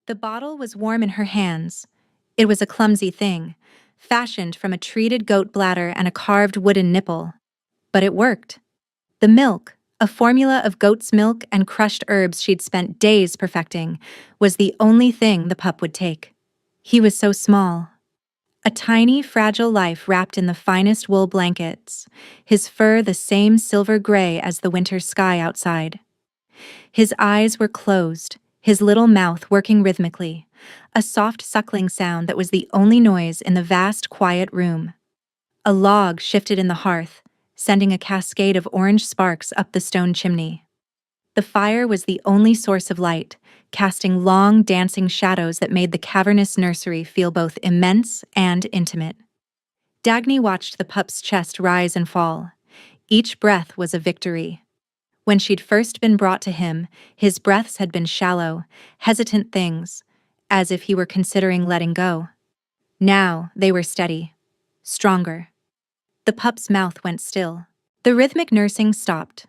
The bottle was warm in her hands. It was a clumsy thing, fashioned from a treated goat bladder and a carved wooden nipple. But it worked. The milk, a formula of goat's milk and crushed herbs she'd spent days perfecting, was the only thing the pup would take. He was so small. A tiny, fragile life wrapped in the finest wool blankets, his fur the same silver gray as the winter sky outside. His eyes were closed, his little mouth working rhythmically, a soft suckling sound that was the only noise in the vast, quiet room. A log shifted in the hearth, sending a cascade of orange sparks up the stone chimney. The fire was the only source of light, casting long, dancing shadows that made the cavernous nursery feel both immense and intimate. Dagny watched the pup's chest rise and fall. Each breath was a victory. When she'd first been brought to him, his breaths had been shallow, hesitant things, as if he were considering letting go. Now they were steady, stronger. The pup's mouth went still. The rhythmic nursing stopped.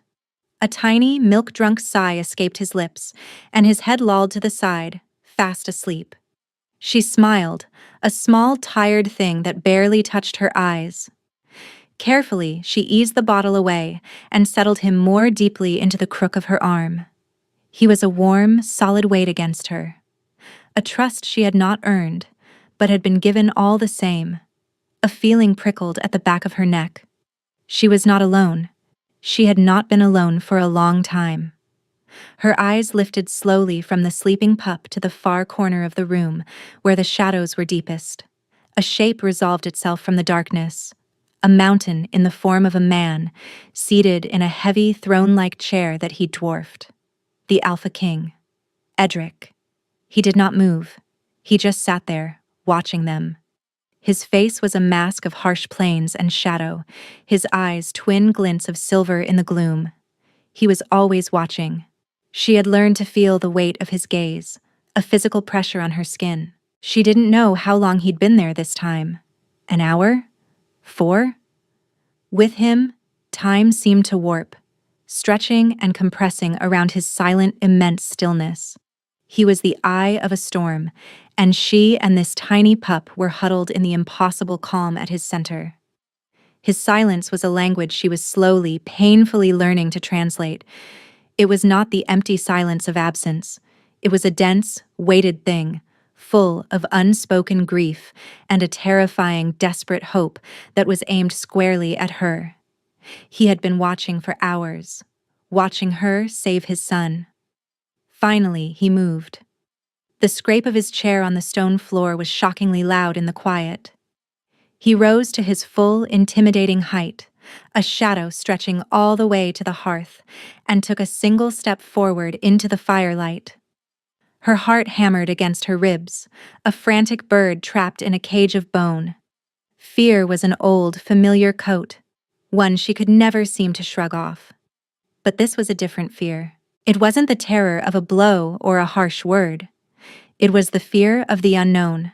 A tiny, milk-drunk sigh escaped his lips, and his head lolled to the side, fast asleep. She smiled, a small, tired thing that barely touched her eyes. Carefully, she eased the bottle away and settled him more deeply into the crook of her arm. He was a warm, solid weight against her. A trust she had not earned, but had been given all the same. A feeling prickled at the back of her neck. She was not alone. She had not been alone for a long time. Her eyes lifted slowly from the sleeping pup to the far corner of the room, where the shadows were deepest. A shape resolved itself from the darkness. A mountain in the form of a man, seated in a heavy throne-like chair that he dwarfed. The Alpha King. Edric. He did not move. He just sat there, watching them. His face was a mask of harsh plains and shadow, his eyes twin glints of silver in the gloom. He was always watching. She had learned to feel the weight of his gaze, a physical pressure on her skin. She didn't know how long he'd been there this time. An hour? 4? With him, time seemed to warp, stretching and compressing around his silent, immense stillness. He was the eye of a storm, and she and this tiny pup were huddled in the impossible calm at his center. His silence was a language she was slowly, painfully learning to translate. It was not the empty silence of absence. It was a dense, weighted thing, full of unspoken grief and a terrifying, desperate hope that was aimed squarely at her. He had been watching for hours, watching her save his son. Finally, he moved. The scrape of his chair on the stone floor was shockingly loud in the quiet. He rose to his full, intimidating height, a shadow stretching all the way to the hearth, and took a single step forward into the firelight. Her heart hammered against her ribs, a frantic bird trapped in a cage of bone. Fear was an old, familiar coat, one she could never seem to shrug off. But this was a different fear. It wasn't the terror of a blow or a harsh word. It was the fear of the unknown,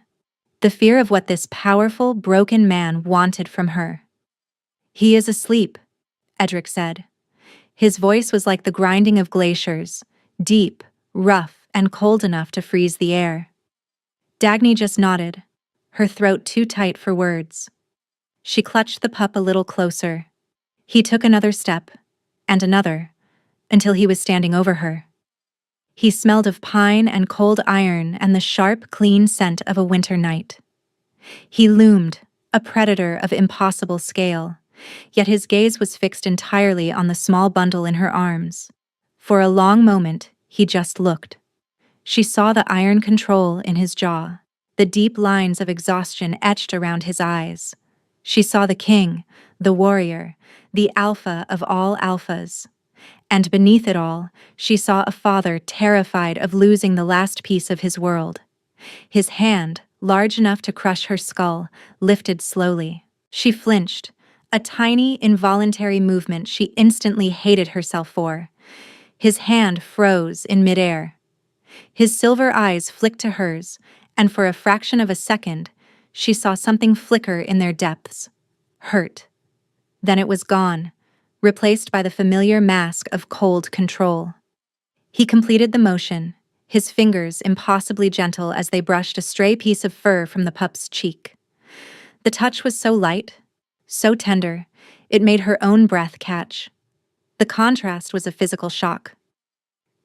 the fear of what this powerful, broken man wanted from her. "He is asleep," Edric said. His voice was like the grinding of glaciers, deep, rough, and cold enough to freeze the air. Dagny just nodded, her throat too tight for words. She clutched the pup a little closer. He took another step, and another, until he was standing over her. He smelled of pine and cold iron and the sharp, clean scent of a winter night. He loomed, a predator of impossible scale, yet his gaze was fixed entirely on the small bundle in her arms. For a long moment, he just looked. She saw the iron control in his jaw, the deep lines of exhaustion etched around his eyes. She saw the king, the warrior, the alpha of all alphas. And beneath it all, she saw a father terrified of losing the last piece of his world. His hand, large enough to crush her skull, lifted slowly. She flinched, a tiny, involuntary movement she instantly hated herself for. His hand froze in midair. His silver eyes flicked to hers, and for a fraction of a second, she saw something flicker in their depths. Hurt. Then it was gone, replaced by the familiar mask of cold control. He completed the motion, his fingers impossibly gentle as they brushed a stray piece of fur from the pup's cheek. The touch was so light, so tender, it made her own breath catch. The contrast was a physical shock.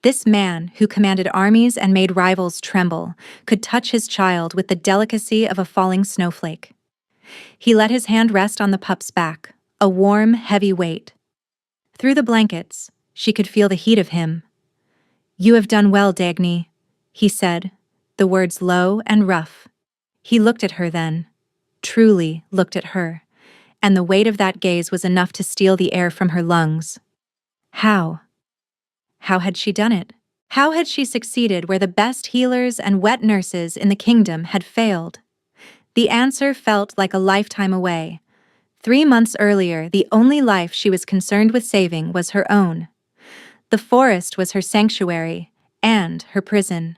This man, who commanded armies and made rivals tremble, could touch his child with the delicacy of a falling snowflake. He let his hand rest on the pup's back, a warm, heavy weight. Through the blankets, she could feel the heat of him. "You have done well, Dagny," he said, the words low and rough. He looked at her then, truly looked at her, and the weight of that gaze was enough to steal the air from her lungs. How? How had she done it? How had she succeeded where the best healers and wet nurses in the kingdom had failed? The answer felt like a lifetime away. 3 months earlier, the only life she was concerned with saving was her own. The forest was her sanctuary and her prison.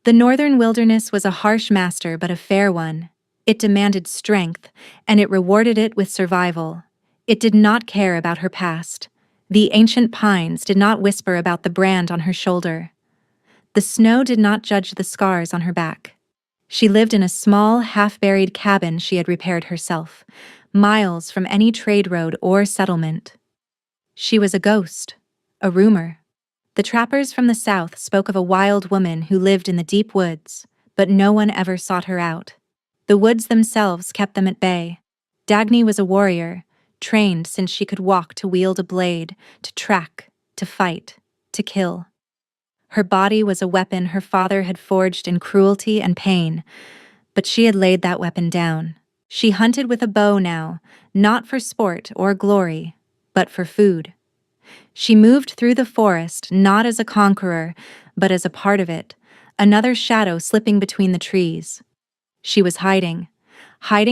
The northern wilderness was a harsh master but a fair one. It demanded strength, and it rewarded it with survival. It did not care about her past. The ancient pines did not whisper about the brand on her shoulder. The snow did not judge the scars on her back. She lived in a small, half-buried cabin she had repaired herself, miles from any trade road or settlement. She was a ghost, a rumor. The trappers from the south spoke of a wild woman who lived in the deep woods, but no one ever sought her out. The woods themselves kept them at bay. Dagny was a warrior, trained since she could walk to wield a blade, to track, to fight, to kill. Her body was a weapon her father had forged in cruelty and pain, but she had laid that weapon down. She hunted with a bow now, not for sport or glory, but for food. She moved through the forest not as a conqueror, but as a part of it, another shadow slipping between the trees. She was hiding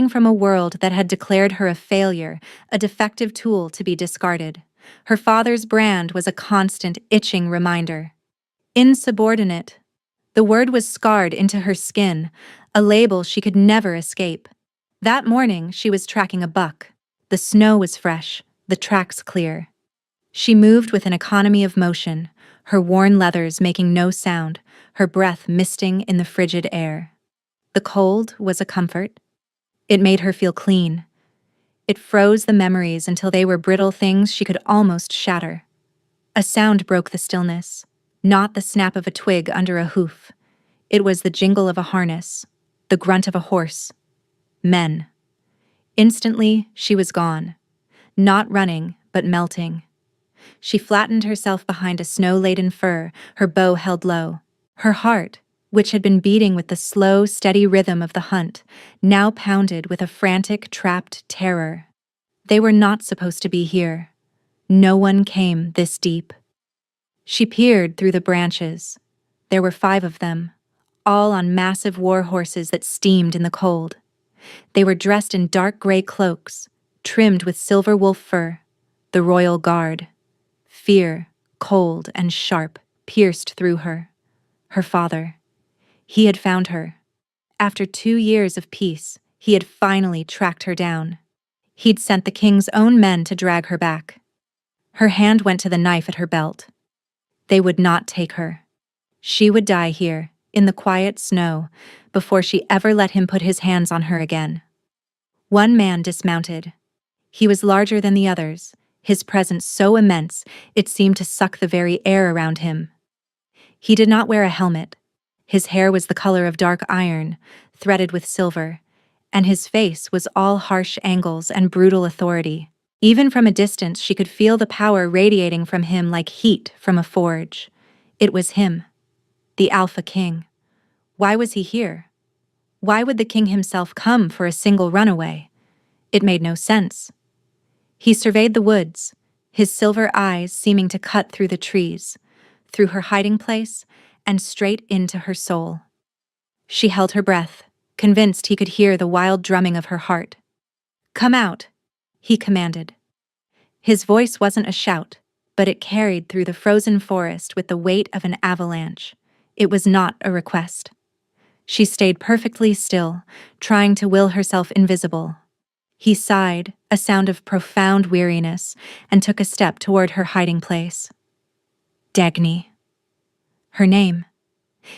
from a world that had declared her a failure, a defective tool to be discarded. Her father's brand was a constant, itching reminder. Insubordinate. The word was scarred into her skin, a label she could never escape. That morning, she was tracking a buck. The snow was fresh, the tracks clear. She moved with an economy of motion, her worn leathers making no sound, her breath misting in the frigid air. The cold was a comfort. It made her feel clean. It froze the memories until they were brittle things she could almost shatter. A sound broke the stillness, not the snap of a twig under a hoof. It was the jingle of a harness, the grunt of a horse. Men. Instantly, she was gone. Not running, but melting. She flattened herself behind a snow-laden fir, her bow held low. Her heart, which had been beating with the slow, steady rhythm of the hunt, now pounded with a frantic, trapped terror. They were not supposed to be here. No one came this deep. She peered through the branches. There were 5 of them, all on massive war horses that steamed in the cold. They were dressed in dark gray cloaks, trimmed with silver wolf fur, the royal guard. Fear, cold and sharp, pierced through her. Her father. He had found her. After 2 years of peace, he had finally tracked her down. He'd sent the king's own men to drag her back. Her hand went to the knife at her belt. They would not take her. She would die here, in the quiet snow, before she ever let him put his hands on her again. One man dismounted. He was larger than the others, his presence so immense it seemed to suck the very air around him. He did not wear a helmet. His hair was the color of dark iron, threaded with silver, and his face was all harsh angles and brutal authority. Even from a distance, she could feel the power radiating from him like heat from a forge. It was him, the Alpha King. Why was he here? Why would the king himself come for a single runaway? It made no sense. He surveyed the woods, his silver eyes seeming to cut through the trees, through her hiding place, and straight into her soul. She held her breath, convinced he could hear the wild drumming of her heart. "Come out," he commanded. His voice wasn't a shout, but it carried through the frozen forest with the weight of an avalanche. It was not a request. She stayed perfectly still, trying to will herself invisible. He sighed, a sound of profound weariness, and took a step toward her hiding place. Dagny. Her name.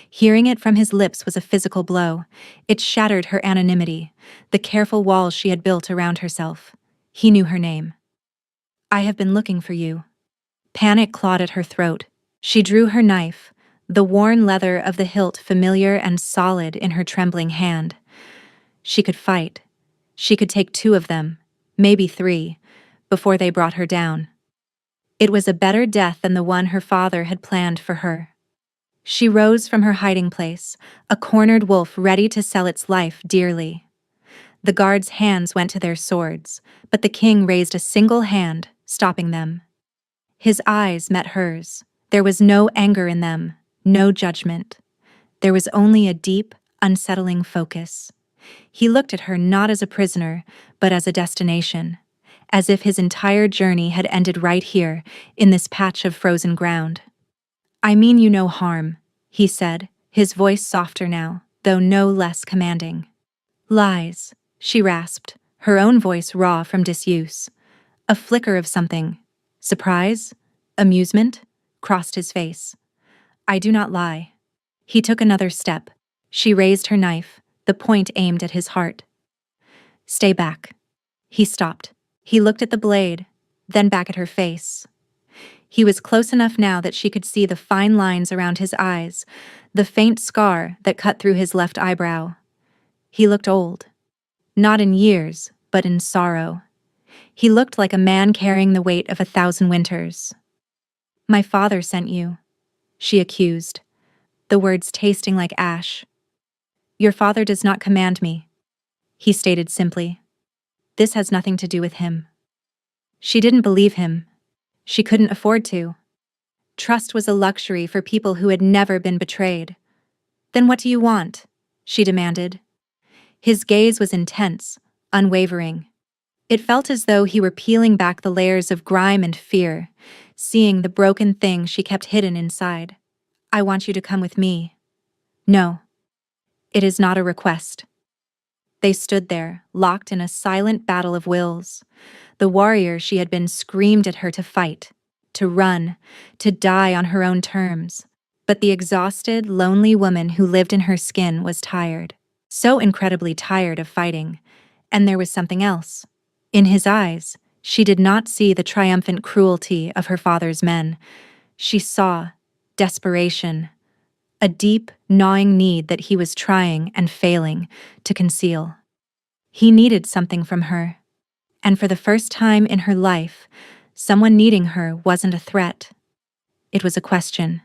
Hearing it from his lips was a physical blow. It shattered her anonymity, the careful walls she had built around herself. He knew her name. "I have been looking for you." Panic clawed at her throat. She drew her knife, the worn leather of the hilt familiar and solid in her trembling hand. She could fight. She could take 2 of them, maybe 3, before they brought her down. It was a better death than the one her father had planned for her. She rose from her hiding place, a cornered wolf ready to sell its life dearly. The guards' hands went to their swords, but the king raised a single hand, stopping them. His eyes met hers. There was no anger in them, no judgment. There was only a deep, unsettling focus. He looked at her not as a prisoner, but as a destination, as if his entire journey had ended right here, in this patch of frozen ground. "I mean you no harm," he said, his voice softer now, though no less commanding. "Lies," she rasped, her own voice raw from disuse. A flicker of something, surprise, amusement, crossed his face. "I do not lie." He took another step. She raised her knife, the point aimed at his heart. "Stay back." He stopped. He looked at the blade, then back at her face. He was close enough now that she could see the fine lines around his eyes, the faint scar that cut through his left eyebrow. He looked old. Not in years, but in sorrow. He looked like a man carrying the weight of 1,000 winters. "My father sent you," she accused, the words tasting like ash. "Your father does not command me," he stated simply. "This has nothing to do with him." She didn't believe him. She couldn't afford to. Trust was a luxury for people who had never been betrayed. "Then what do you want?" she demanded. His gaze was intense, unwavering. It felt as though he were peeling back the layers of grime and fear, seeing the broken thing she kept hidden inside. "I want you to come with me." "No. It is not a request." They stood there, locked in a silent battle of wills. The warrior she had been screamed at her to fight, to run, to die on her own terms. But the exhausted, lonely woman who lived in her skin was tired. So incredibly tired of fighting. And there was something else. In his eyes, she did not see the triumphant cruelty of her father's men. She saw desperation, a deep, gnawing need that he was trying and failing to conceal. He needed something from her. And for the first time in her life, someone needing her wasn't a threat. It was a question.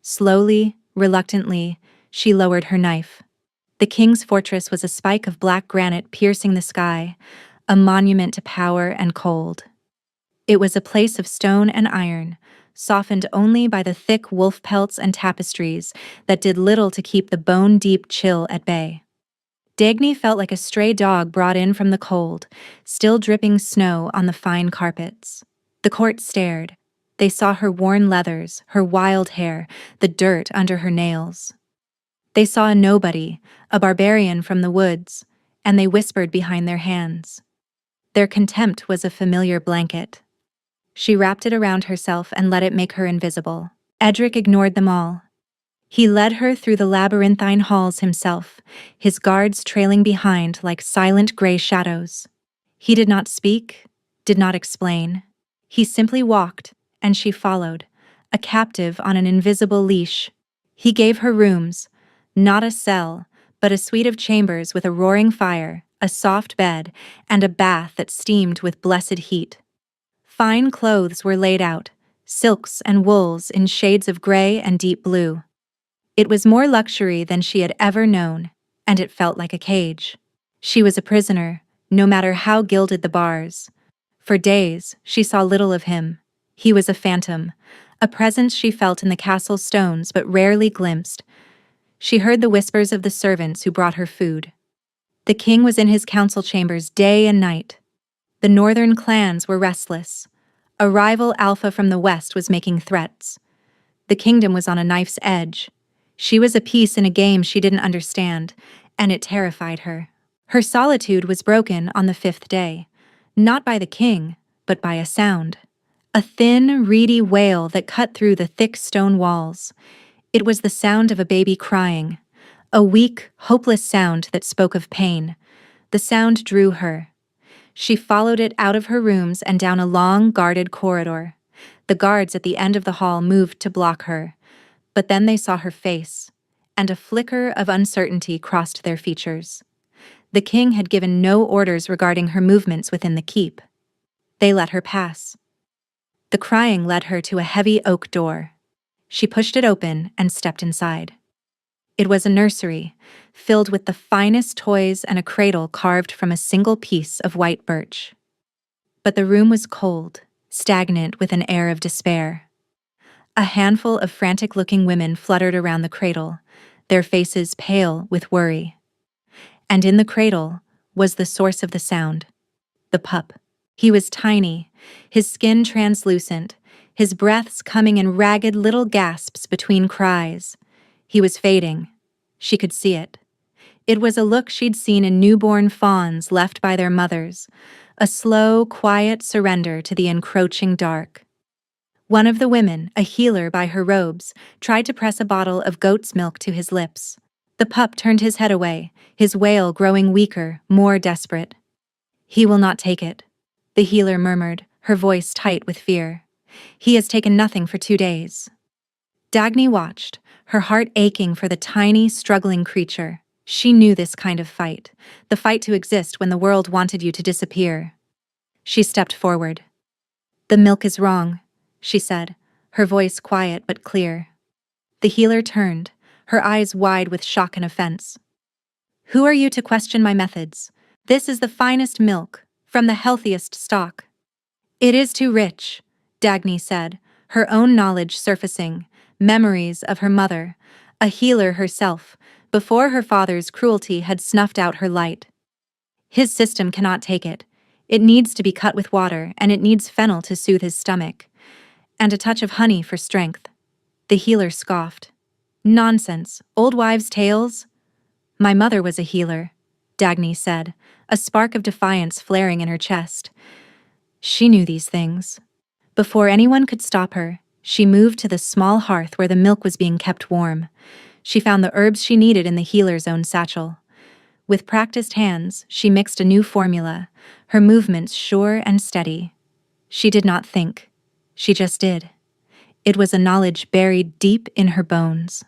Slowly, reluctantly, she lowered her knife. The king's fortress was a spike of black granite piercing the sky, a monument to power and cold. It was a place of stone and iron, softened only by the thick wolf pelts and tapestries that did little to keep the bone-deep chill at bay. Dagny felt like a stray dog brought in from the cold, still dripping snow on the fine carpets. The court stared. They saw her worn leathers, her wild hair, the dirt under her nails. They saw a nobody, a barbarian from the woods, and they whispered behind their hands. Their contempt was a familiar blanket. She wrapped it around herself and let it make her invisible. Edric ignored them all. He led her through the labyrinthine halls himself, his guards trailing behind like silent gray shadows. He did not speak, did not explain. He simply walked, and she followed, a captive on an invisible leash. He gave her rooms, not a cell, but a suite of chambers with a roaring fire, a soft bed, and a bath that steamed with blessed heat. Fine clothes were laid out, silks and wools in shades of gray and deep blue. It was more luxury than she had ever known, and it felt like a cage. She was a prisoner, no matter how gilded the bars. For days, she saw little of him. He was a phantom, a presence she felt in the castle stones but rarely glimpsed. She heard the whispers of the servants who brought her food. The king was in his council chambers day and night. The northern clans were restless. A rival alpha from the west was making threats. The kingdom was on a knife's edge. She was a piece in a game she didn't understand, and it terrified her. Her solitude was broken on the 5th day, not by the king, but by a sound. A thin, reedy wail that cut through the thick stone walls. It was the sound of a baby crying, a weak, hopeless sound that spoke of pain. The sound drew her. She followed it out of her rooms and down a long, guarded corridor. The guards at the end of the hall moved to block her, but then they saw her face, and a flicker of uncertainty crossed their features. The king had given no orders regarding her movements within the keep. They let her pass. The crying led her to a heavy oak door. She pushed it open and stepped inside. It was a nursery, filled with the finest toys and a cradle carved from a single piece of white birch. But the room was cold, stagnant with an air of despair. A handful of frantic-looking women fluttered around the cradle, their faces pale with worry. And in the cradle was the source of the sound, the pup. He was tiny, his skin translucent, his breaths coming in ragged little gasps between cries. He was fading. She could see it. It was a look she'd seen in newborn fawns left by their mothers, a slow, quiet surrender to the encroaching dark. One of the women, a healer by her robes, tried to press a bottle of goat's milk to his lips. The pup turned his head away, his wail growing weaker, more desperate. "He will not take it," the healer murmured, her voice tight with fear. "He has taken nothing for 2 days." Dagny watched, her heart aching for the tiny, struggling creature. She knew this kind of fight, the fight to exist when the world wanted you to disappear. She stepped forward. "The milk is wrong," she said, her voice quiet but clear. The healer turned, her eyes wide with shock and offense. "Who are you to question my methods? This is the finest milk, from the healthiest stock." "It is too rich," Dagny said, her own knowledge surfacing, memories of her mother, a healer herself, before her father's cruelty had snuffed out her light. "His system cannot take it. It needs to be cut with water, and it needs fennel to soothe his stomach. And a touch of honey for strength." The healer scoffed. "Nonsense, old wives' tales." "My mother was a healer," Dagny said, a spark of defiance flaring in her chest. She knew these things. Before anyone could stop her, she moved to the small hearth where the milk was being kept warm. She found the herbs she needed in the healer's own satchel. With practiced hands, she mixed a new formula, her movements sure and steady. She did not think. She just did. It was a knowledge buried deep in her bones.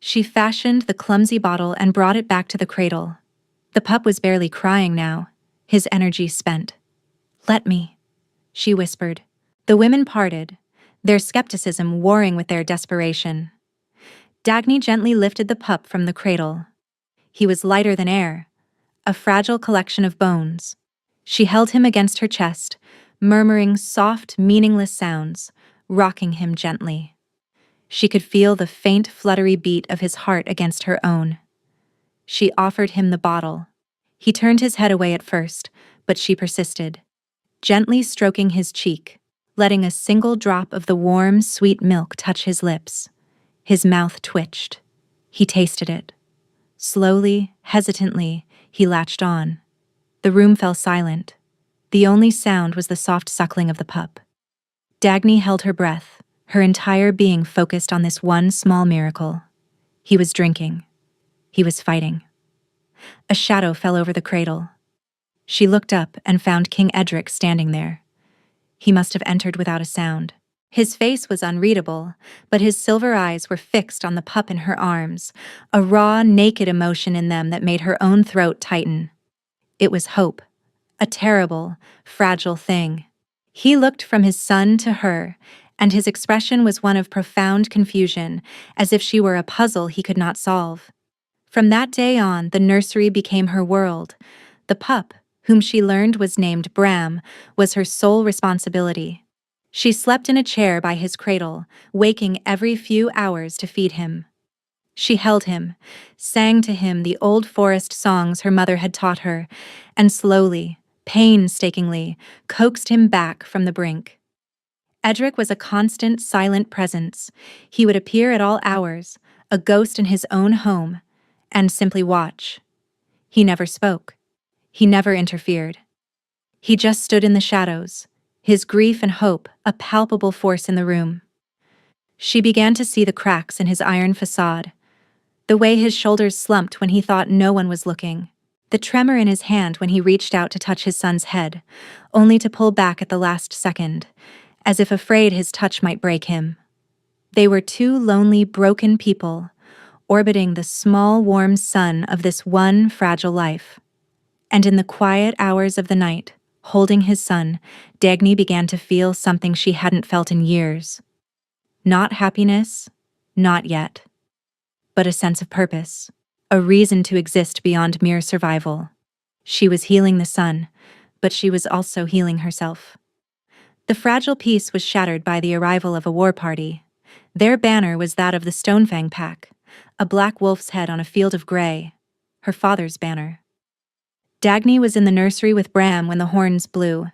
She fashioned the clumsy bottle and brought it back to the cradle. The pup was barely crying now, his energy spent. "Let me," she whispered. The women parted, their skepticism warring with their desperation. Dagny gently lifted the pup from the cradle. He was lighter than air, a fragile collection of bones. She held him against her chest, murmuring soft, meaningless sounds, rocking him gently. She could feel the faint, fluttery beat of his heart against her own. She offered him the bottle. He turned his head away at first, but she persisted, gently stroking his cheek, letting a single drop of the warm, sweet milk touch his lips. His mouth twitched. He tasted it. Slowly, hesitantly, he latched on. The room fell silent. The only sound was the soft suckling of the pup. Dagny held her breath, her entire being focused on this one small miracle. He was drinking. He was fighting. A shadow fell over the cradle. She looked up and found King Edric standing there. He must have entered without a sound. His face was unreadable, but his silver eyes were fixed on the pup in her arms, a raw, naked emotion in them that made her own throat tighten. It was hope, a terrible, fragile thing. He looked from his son to her, and his expression was one of profound confusion, as if she were a puzzle he could not solve. From that day on, the nursery became her world. The pup, whom she learned was named Bram, was her sole responsibility. She slept in a chair by his cradle, waking every few hours to feed him. She held him, sang to him the old forest songs her mother had taught her, and slowly, painstakingly, coaxed him back from the brink. Edric was a constant, silent presence. He would appear at all hours, a ghost in his own home, and simply watch. He never spoke. He never interfered. He just stood in the shadows, his grief and hope a palpable force in the room. She began to see the cracks in his iron facade, the way his shoulders slumped when he thought no one was looking, the tremor in his hand when he reached out to touch his son's head, only to pull back at the last second, as if afraid his touch might break him. They were two lonely, broken people, orbiting the small, warm sun of this one fragile life. And in the quiet hours of the night, holding his son, Dagny began to feel something she hadn't felt in years. Not happiness, not yet, but a sense of purpose, a reason to exist beyond mere survival. She was healing the son, but she was also healing herself. The fragile peace was shattered by the arrival of a war party. Their banner was that of the Stonefang Pack, a black wolf's head on a field of gray, her father's banner. Dagny was in the nursery with Bram when the horns blew.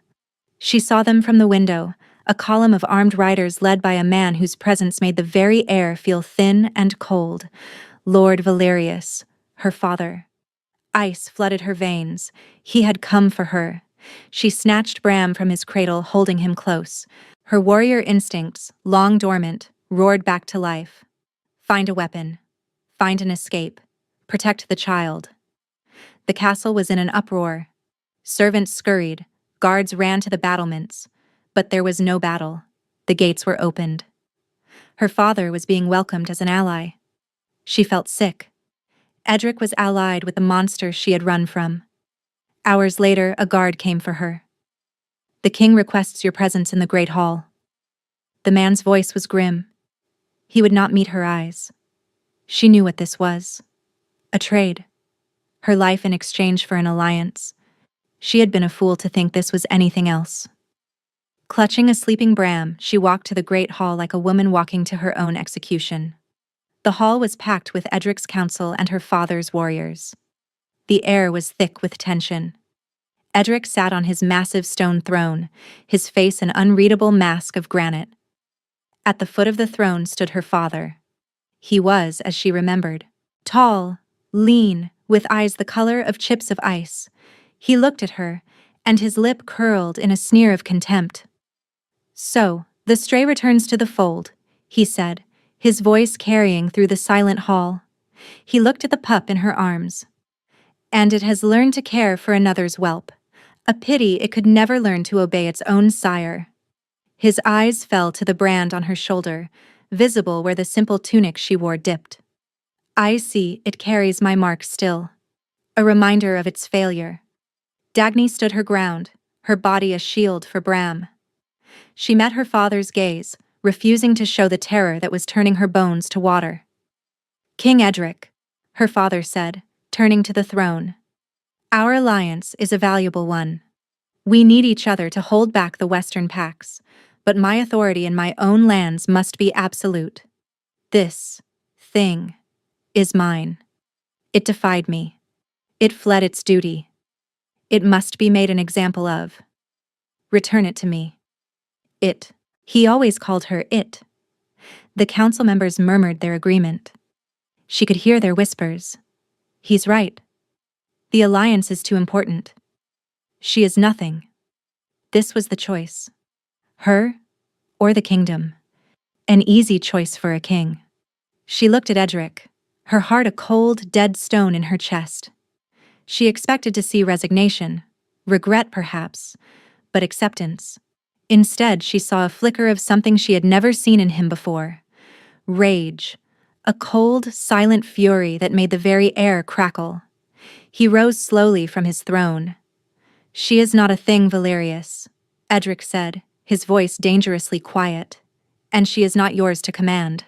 She saw them from the window, a column of armed riders led by a man whose presence made the very air feel thin and cold, Lord Valerius, her father. Ice flooded her veins. He had come for her. She snatched Bram from his cradle, holding him close. Her warrior instincts, long dormant, roared back to life. Find a weapon. Find an escape. Protect the child. The castle was in an uproar. Servants scurried. Guards ran to the battlements. But there was no battle. The gates were opened. Her father was being welcomed as an ally. She felt sick. Edric was allied with the monster she had run from. Hours later, a guard came for her. The king requests your presence in the Great Hall. The man's voice was grim. He would not meet her eyes. She knew what this was. A trade. Her life in exchange for an alliance. She had been a fool to think this was anything else. Clutching a sleeping Bram, she walked to the Great Hall like a woman walking to her own execution. The hall was packed with Edric's council and her father's warriors. The air was thick with tension. Edric sat on his massive stone throne, his face an unreadable mask of granite. At the foot of the throne stood her father. He was, as she remembered, tall, lean, with eyes the color of chips of ice. He looked at her, and his lip curled in a sneer of contempt. "So, the stray returns to the fold," he said, his voice carrying through the silent hall. He looked at the pup in her arms. "And it has learned to care for another's whelp. A pity it could never learn to obey its own sire." His eyes fell to the brand on her shoulder, visible where the simple tunic she wore dipped. "I see it carries my mark still. A reminder of its failure." Dagny stood her ground, her body a shield for Bram. She met her father's gaze, refusing to show the terror that was turning her bones to water. "King Edric," her father said, turning to the throne. "Our alliance is a valuable one. We need each other to hold back the Western Pacts, but my authority in my own lands must be absolute. This thing is mine. It defied me. It fled its duty. It must be made an example of. Return it to me." It. He always called her it. The council members murmured their agreement. She could hear their whispers. He's right. The alliance is too important. She is nothing. This was the choice. Her or the kingdom. An easy choice for a king. She looked at Edric, her heart a cold, dead stone in her chest. She expected to see resignation, regret perhaps, but acceptance. Instead, she saw a flicker of something she had never seen in him before. Rage. A cold, silent fury that made the very air crackle. He rose slowly from his throne. "She is not a thing, Valerius," Edric said, his voice dangerously quiet. "And she is not yours to command."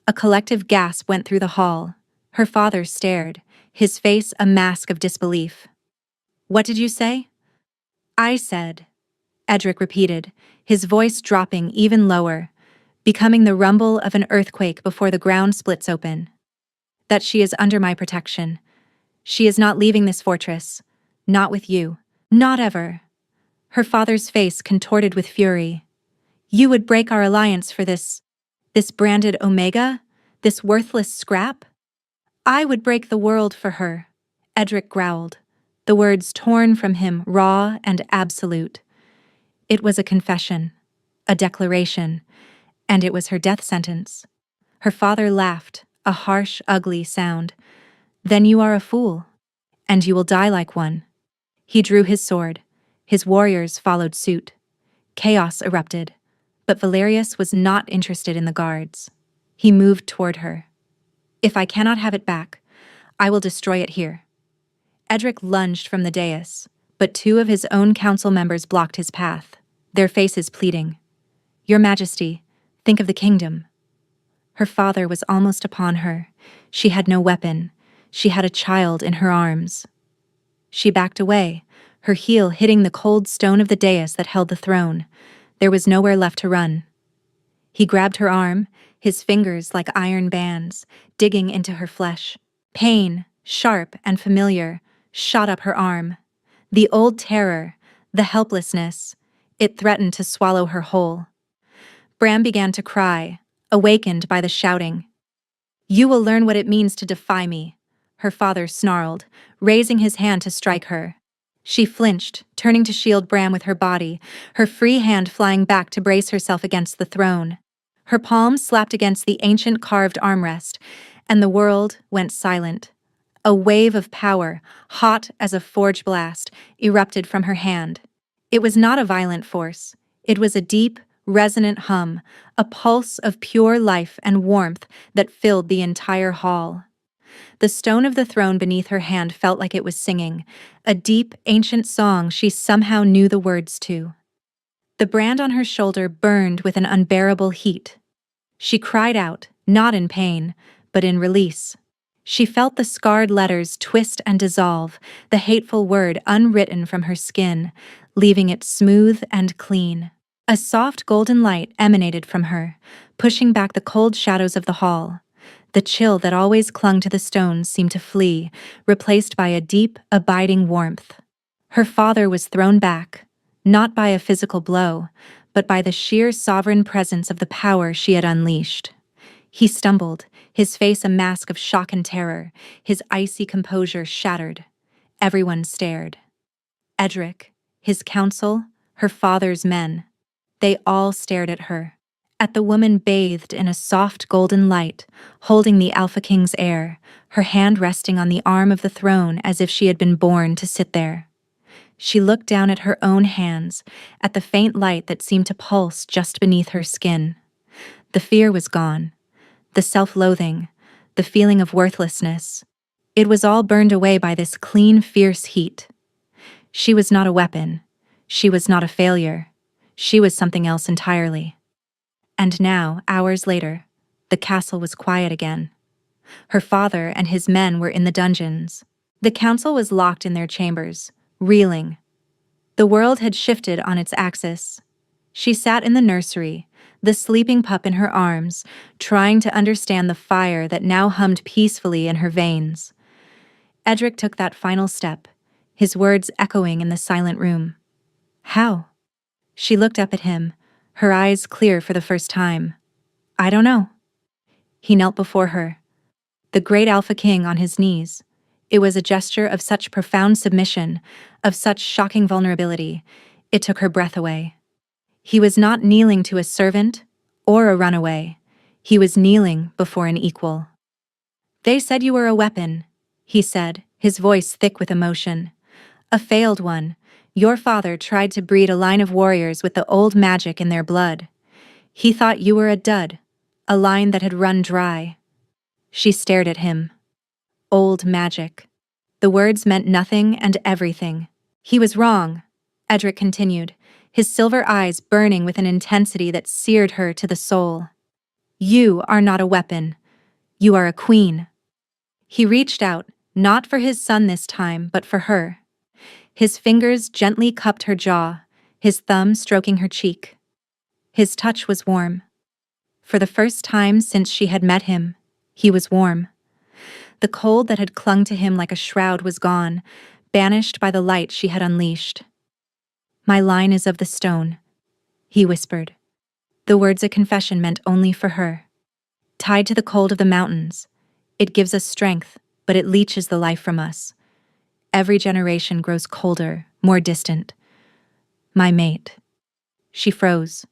A collective gasp went through the hall. Her father stared, his face a mask of disbelief. "What did you say?" "I said," Edric repeated, his voice dropping even lower, becoming the rumble of an earthquake before the ground splits open, "that she is under my protection. She is not leaving this fortress. Not with you. Not ever." Her father's face contorted with fury. "You would break our alliance for this branded Omega? This worthless scrap?" "I would break the world for her," Edric growled, the words torn from him raw and absolute. It was a confession, a declaration, And it was her death sentence. Her father laughed, a harsh, ugly sound. Then you are a fool, and you will die like one. He drew his sword. His warriors followed suit. Chaos erupted, but Valerius was not interested in the guards. He moved toward her. If I cannot have it back, I will destroy it here. Edric lunged from the dais, but two of his own council members blocked his path, their faces pleading. Your Majesty, think of the kingdom. Her father was almost upon her. She had no weapon. She had a child in her arms. She backed away, her heel hitting the cold stone of the dais that held the throne. There was nowhere left to run. He grabbed her arm, his fingers like iron bands, digging into her flesh. Pain, sharp and familiar, shot up her arm. The old terror, the helplessness, it threatened to swallow her whole. Bram began to cry, awakened by the shouting. You will learn what it means to defy me, her father snarled, raising his hand to strike her. She flinched, turning to shield Bram with her body, her free hand flying back to brace herself against the throne. Her palms slapped against the ancient carved armrest, and the world went silent. A wave of power, hot as a forge blast, erupted from her hand. It was not a violent force. It was a deep, resonant hum, a pulse of pure life and warmth that filled the entire hall. The stone of the throne beneath her hand felt like it was singing, a deep, ancient song she somehow knew the words to. The brand on her shoulder burned with an unbearable heat. She cried out, not in pain, but in release. She felt the scarred letters twist and dissolve, the hateful word unwritten from her skin, leaving it smooth and clean. A soft golden light emanated from her, pushing back the cold shadows of the hall. The chill that always clung to the stones seemed to flee, replaced by a deep, abiding warmth. Her father was thrown back, not by a physical blow, but by the sheer sovereign presence of the power she had unleashed. He stumbled, his face a mask of shock and terror, his icy composure shattered. Everyone stared. Edric, his council, her father's men. They all stared at her, at the woman bathed in a soft golden light, holding the Alpha King's heir, her hand resting on the arm of the throne as if she had been born to sit there. She looked down at her own hands, at the faint light that seemed to pulse just beneath her skin. The fear was gone, the self-loathing, the feeling of worthlessness. It was all burned away by this clean, fierce heat. She was not a weapon. She was not a failure. She was something else entirely. And now, hours later, the castle was quiet again. Her father and his men were in the dungeons. The council was locked in their chambers, reeling. The world had shifted on its axis. She sat in the nursery, the sleeping pup in her arms, trying to understand the fire that now hummed peacefully in her veins. Edric took that final step, his words echoing in the silent room. How? She looked up at him, her eyes clear for the first time. I don't know. He knelt before her, the great Alpha King on his knees. It was a gesture of such profound submission, of such shocking vulnerability, it took her breath away. He was not kneeling to a servant or a runaway. He was kneeling before an equal. They said you were a weapon, he said, his voice thick with emotion. A failed one. Your father tried to breed a line of warriors with the old magic in their blood. He thought you were a dud, a line that had run dry. She stared at him. Old magic. The words meant nothing and everything. He was wrong, Edric continued, his silver eyes burning with an intensity that seared her to the soul. You are not a weapon. You are a queen. He reached out, not for his son this time, but for her. His fingers gently cupped her jaw, his thumb stroking her cheek. His touch was warm. For the first time since she had met him, he was warm. The cold that had clung to him like a shroud was gone, banished by the light she had unleashed. My line is of the stone, he whispered. The words a confession meant only for her. Tied to the cold of the mountains, it gives us strength, but it leeches the life from us. Every generation grows colder, more distant. My mate. She froze.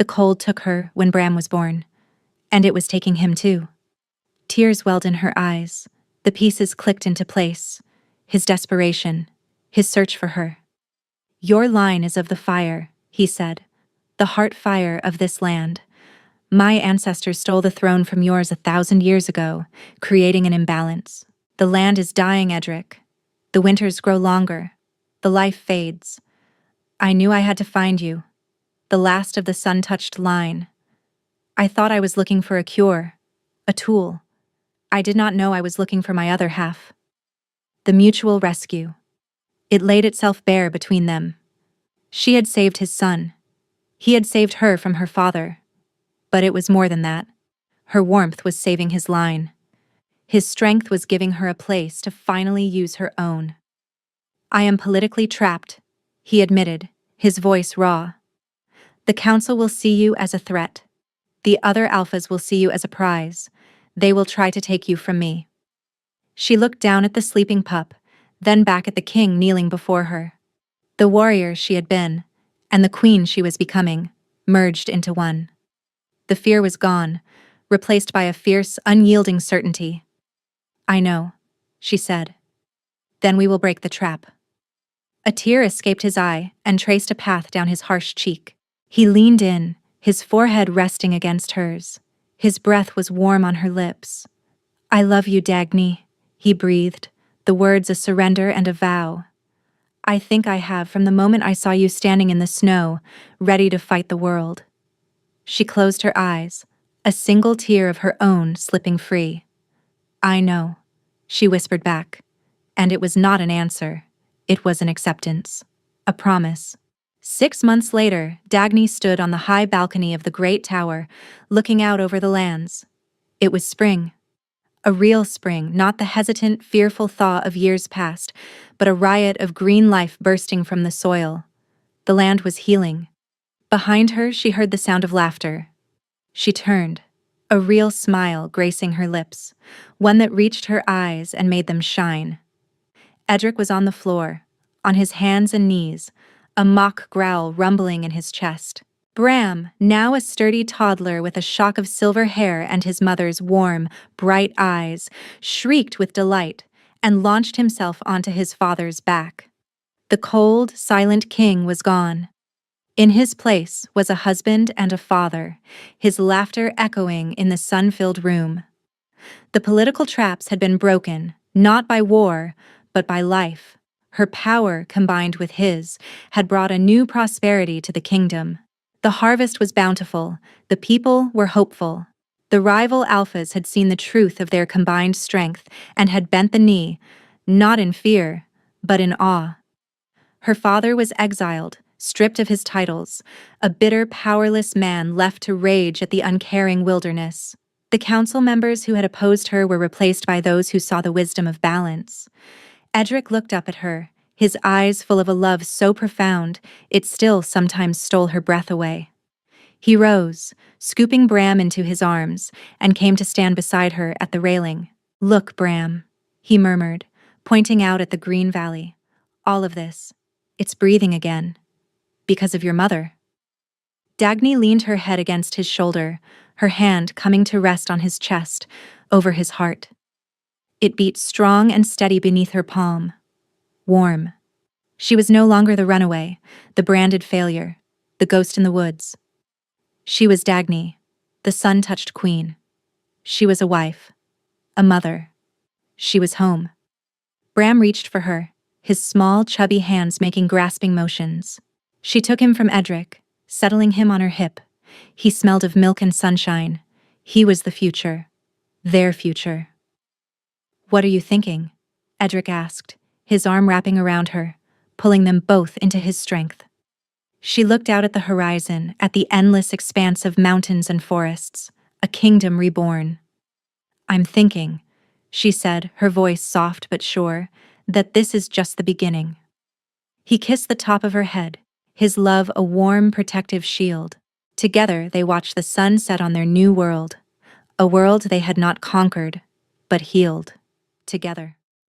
The cold took her when Bram was born, and it was taking him too. Tears welled in her eyes. The pieces clicked into place. His desperation, his search for her. "Your line is of the fire," he said, "the heart fire of this land. My ancestors stole the throne from yours 1,000 years ago, creating an imbalance. The land is dying, Edric. The winters grow longer. The life fades. I knew I had to find you, the last of the sun-touched line. I thought I was looking for a cure, a tool. I did not know I was looking for my other half." The mutual rescue. It laid itself bare between them. She had saved his son. He had saved her from her father. But it was more than that. Her warmth was saving his line. His strength was giving her a place to finally use her own. "I am politically trapped," he admitted, his voice raw. "The council will see you as a threat. The other alphas will see you as a prize. They will try to take you from me." She looked down at the sleeping pup, then back at the king kneeling before her. The warrior she had been, and the queen she was becoming, merged into one. The fear was gone, replaced by a fierce, unyielding certainty. "I know," she said. "Then we will break the trap." A tear escaped his eye and traced a path down his harsh cheek. He leaned in, his forehead resting against hers. His breath was warm on her lips. "I love you, Dagny," he breathed, the words a surrender and a vow. "I think I have from the moment I saw you standing in the snow, ready to fight the world." She closed her eyes, a single tear of her own slipping free. "I know," she whispered back. And it was not an answer. It was an acceptance. A promise. 6 months later, Dagny stood on the high balcony of the great tower, looking out over the lands. It was spring. A real spring, not the hesitant, fearful thaw of years past, but a riot of green life bursting from the soil. The land was healing. Behind her, she heard the sound of laughter. She turned, a real smile gracing her lips, one that reached her eyes and made them shine. Edric was on the floor, on his hands and knees, a mock growl rumbling in his chest. Bram, now a sturdy toddler with a shock of silver hair and his mother's warm, bright eyes, shrieked with delight and launched himself onto his father's back. The cold, silent king was gone. In his place was a husband and a father, his laughter echoing in the sun-filled room. The political traps had been broken, not by war, but by life. Her power, combined with his, had brought a new prosperity to the kingdom. The harvest was bountiful, the people were hopeful. The rival alphas had seen the truth of their combined strength and had bent the knee, not in fear, but in awe. Her father was exiled, stripped of his titles, a bitter, powerless man left to rage at the uncaring wilderness. The council members who had opposed her were replaced by those who saw the wisdom of balance. Edric looked up at her, his eyes full of a love so profound it still sometimes stole her breath away. He rose, scooping Bram into his arms, and came to stand beside her at the railing. "Look, Bram," he murmured, pointing out at the green valley. "All of this, it's breathing again. Because of your mother." Dagny leaned her head against his shoulder, her hand coming to rest on his chest, over his heart. It beat strong and steady beneath her palm. Warm. She was no longer the runaway, the branded failure, the ghost in the woods. She was Dagny, the sun-touched queen. She was a wife, a mother. She was home. Bram reached for her, his small, chubby hands making grasping motions. She took him from Edric, settling him on her hip. He smelled of milk and sunshine. He was the future. Their future. "What are you thinking?" Edric asked, his arm wrapping around her, pulling them both into his strength. She looked out at the horizon, at the endless expanse of mountains and forests, a kingdom reborn. "I'm thinking," she said, her voice soft but sure, "that this is just the beginning." He kissed the top of her head, his love a warm, protective shield. Together they watched the sun set on their new world, a world they had not conquered, but healed. Together.